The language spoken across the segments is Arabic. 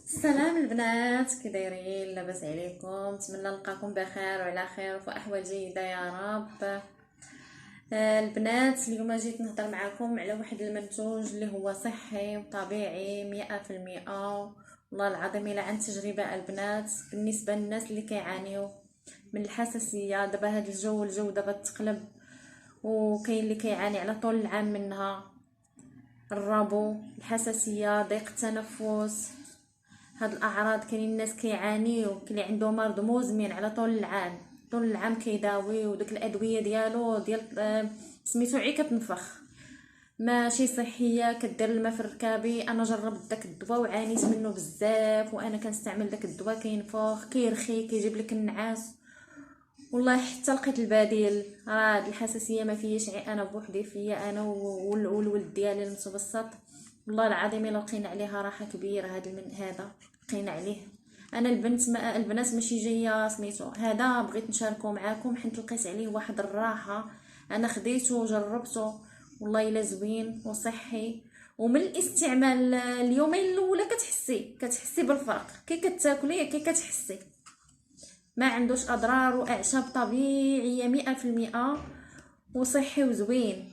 السلام البنات، كي دايرين؟ لاباس عليكم؟ نتمنى نلقاكم بخير وعلى خير وفي احوال جيده يا رب. البنات، اليوم جيت نهضر معكم على واحد المنتوج اللي هو صحي وطبيعي 100%. والله العظيم الا عن تجربه البنات بالنسبه للناس اللي كيعانيو من الحساسيه. دابا هاد الجو دابا تقلب، وكاين اللي كيعاني على طول العام منها: الربو، الحساسيه، ضيق التنفس. هاد الاعراض كاينين الناس كيعانيو، كاين اللي عنده مرض مزمن على طول العام، طول العام كيداوي، وديك الادويه ديالو ديال سميتو عي كتنفخ، ماشي صحيه، كدير الماء في الركابي. انا جربت داك الدواء وعانيت منه بزاف، وانا كنستعمل داك الدواء كينفخ، كيرخي، كيجيب لك النعاس. والله حتى لقيت البديل. راه هاد الحساسيه ما فياش عي انا بوحدي، فيا انا والولد ديالي المتوسط. والله العظيم الا لقينا عليها راحه كبيره. هذا لقينا عليه. انا البنات ماشي جايه سميتو، هذا بغيت نشاركه معاكم حيت لقيت عليه واحد الراحه. انا خديته وجربته، والله الا زوين وصحي. ومن الاستعمال اليومين الاولى كتحسي بالفرق، كي كتاكليه كي كتحسي. ما عندوش اضرار، واعشاب طبيعيه 100%، وصحي وزوين.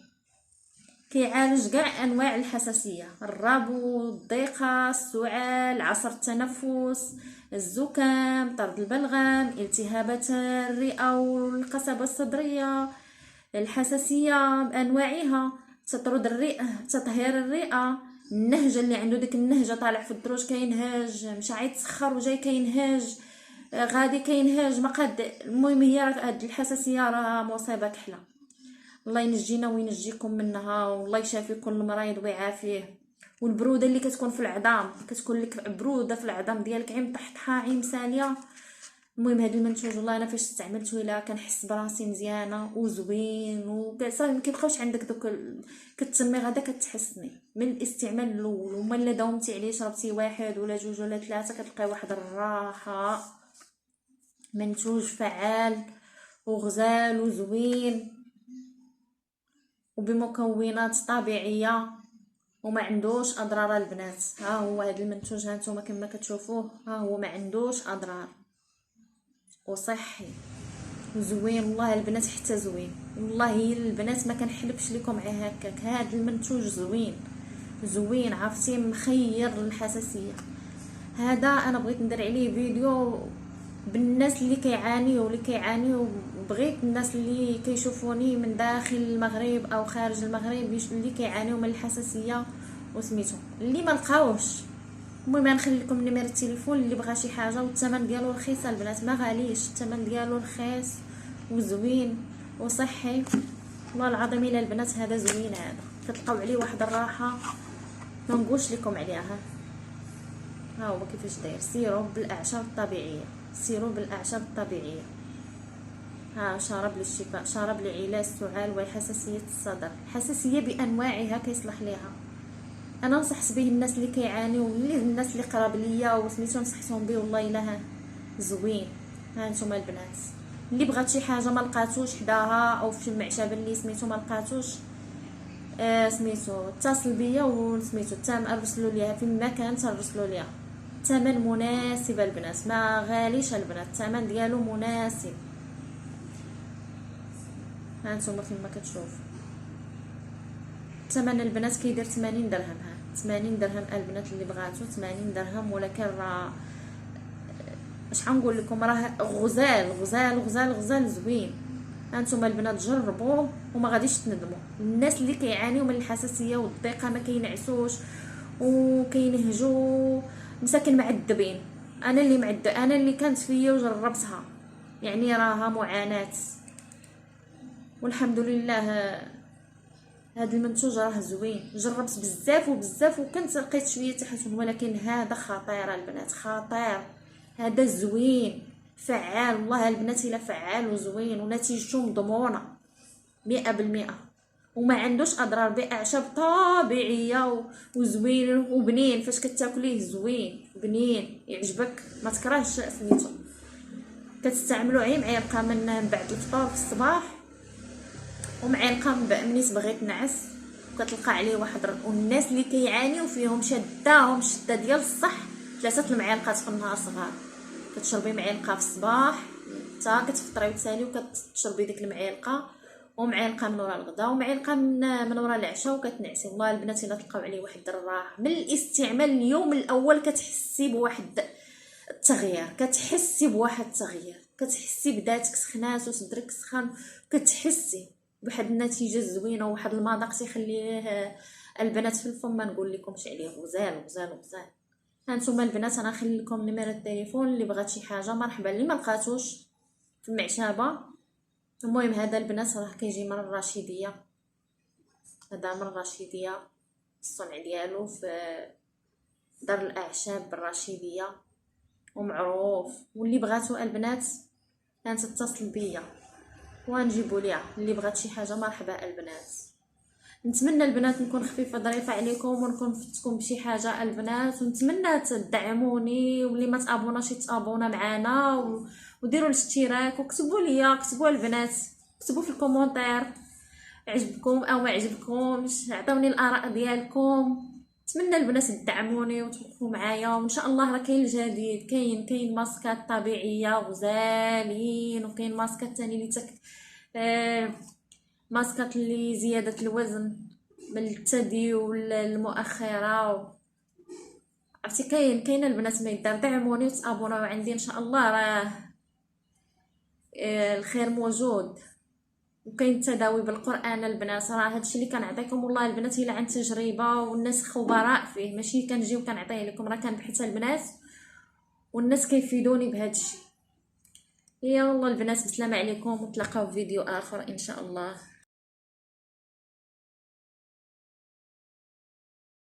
كيعالج كاع انواع الحساسيه: الربو، الضيقه، السعال، عصر التنفس، الزكام، طرد البلغم، التهابات الرئه والقصبه الصدريه، الحساسيه بانواعها، تطرد الرئه، تطهير الرئه، النهجه اللي عنده ديك النهجه طالع في الدروج كينهاج، مشى يتسخر وجاي كينهاج، غادي كينهاج ما قد. المهم هي هاد الحساسيه راه مصيبه كحله. الله ينجينا وينجيكم منها، والله يشافي كل مريض ويعافيه. والبروده اللي كتكون في العظام، كتكون لك بروده في العظام ديالك، عين طحطحه، عين مساليه. المهم هذا المنتوج والله انا فاش استعملته الا كنحس براسي مزيانه وزوين، وصافي ما كيبقاوش عندك دوك كتسمي غدا كتحسني من الاستعمال الاول. وما الا داومتي عليه شربتي واحد ولا جوج ولا ثلاثه كتلقاي واحد الراحه. منتوج فعال وغزال وزوين وبمكونات طبيعيه، وما عندوش اضرار البنات. ها هو هذا المنتوج، ها نتوما كما كتشوفوه، ها هو ما عندوش اضرار، وصحي وزوين. والله البنات حتى زوين، والله البنات ما كنحلبش لكم عليه هكاك. هذا المنتوج زوين زوين، عرفتي، مخير للحساسيه. هذا انا بغيت ندير عليه فيديو بالناس اللي كيعانيو بغيت الناس اللي كيشوفوني من داخل المغرب او خارج المغرب اللي كيعانيو من الحساسيه وسميتو اللي ما لقاوش. المهم نخلي لكم نمر التليفون اللي بغى شي حاجه، والثمن ديالو رخيص البنات، ما غاليش، الثمن ديالو رخيص وزوين وصحي. والله العظيم الى البنات هذا زوين، هذا كتلقاو عليه واحد الراحه ما نقولش لكم عليها. ها هو كيفاش داير: سيروب بالاعشاب الطبيعيه، سيروب بالاعشاب الطبيعيه. ها شراب للشفاء، شراب لعلاج السعال وحساسيه الصدر، حساسيه بانواعها كيصلح ليها. انا نصحت به الناس اللي كيعانيو، واللي الناس اللي قراب ليا وسميتو نصحتهم به، والله الا زوين. ها نتوما البنات اللي بغات شي حاجه ما لقاتوش حداها او في المعشبه اللي سميتو ما لقاتوش، سميتو اتصل بيا وسميتو تام ارسلوا ليها فين ما كانت، ارسلوا ليها. الثمن مناسب البنات، ما غاليش البنات، الثمن ديالو مناسب. ها نتوما كما كتشوفوا ثمن البنات كيدير 80 درهم. ها 80 درهم البنات اللي بغاتو، 80 درهم. ولكن راه اش غنقول لكم، راه غزال غزال غزال غزال زوين. هانتوما البنات جربوه وما غاديش تندموا. الناس اللي كيعانيو من الحساسيه والضيقه ما كينعسوش وكينهجوا مساكن معذبين، انا اللي كانت فيا وجربتها، يعني راها معاناه. والحمد لله هذا المنتوج راه زوين. جربت بزاف وبزاف وكنت لقيت شويه تحسن، ولكن هذا خطير البنات، خطير. هذا زوين فعال، والله البنات الا فعال وزوين ونتيجته مضمونه 100%. وما عندوش اضرار، باعشاب طبيعيه وزوين وبنين. فاش كتاكليه زوين بنين يعجبك، ما تكرهش سميتو. كتستعملوا عي معلقه من بعد الفطور في الصباح، ومعلقه منين بغيت نعس وكتلقى عليه واحد والناس اللي كيعانيو فيهم شداهم شده ديال الصح 3 المعالق في النهار صغار. كتشربي معلقه في الصباح حتى كتفطري وتسالي وكتشربي ديك المعلقه، ومعلقه من ورا الغدا ومعلقه من ورا العشاء وكتنعسي. والله البنات الا تلقاو عليه واحد الراحه من الاستعمال اليوم الاول كتحسي بواحد التغيير، كتحسي بواحد التغيير، كتحسي بذاتك سخنات وصدرك سخن، كتحسي بواحد النتيجه زوينه وواحد المذاق تيخليه البنات في الفم ما نقول لكمش عليه غزال غزال غزال. هانتوما البنات انا نخلي لكم نمره التليفون اللي بغات شي حاجه مرحبا، اللي ما لقاتوش في المعشابه. المهم هذا البنات راه كيجي من الرشيديه، هذا من الرشيديه الصنع ديالو في دار الاعشاب بالرشيديه ومعروف. واللي بغاتو البنات كانت تتصل بيا وغنجيبو ليها، اللي بغات شي حاجه مرحبا البنات. نتمنى البنات نكون خفيفه ظريفه عليكم ونكون فتكم بشي حاجه البنات، ونتمنى تدعموني، واللي ما تابوناش يتابونا معنا وديروا الاشتراك وكتبوا ليا، كتبوا البنات، كتبوا في الكومونتير عجبكم او ما عجبكمش، عطوني الاراء ديالكم. نتمنى البنات تدعموني وتوقفوا معايا، وان شاء الله راه كاين الجديد، كاين ماسكات طبيعيه غزالين، وكاين ماسكات ثاني اللي ماسكات اللي زياده الوزن من الثدي والمؤخره عرفتي. كاين البنات ما يدار، دعموني وتابوناو عندي ان شاء الله، راه الخير موجود. وكاين التداوي بالقران البنات، راه هادشي اللي كنعطيكم والله البنات الا عن تجربه والناس خبراء فيه، ماشي كنجي وكنعطيه لكم، راه كنبحث البنات والناس كيفيدوني بهادشي. يا الله البنات بسلامه عليكم، وتلاقاو في فيديو اخر ان شاء الله.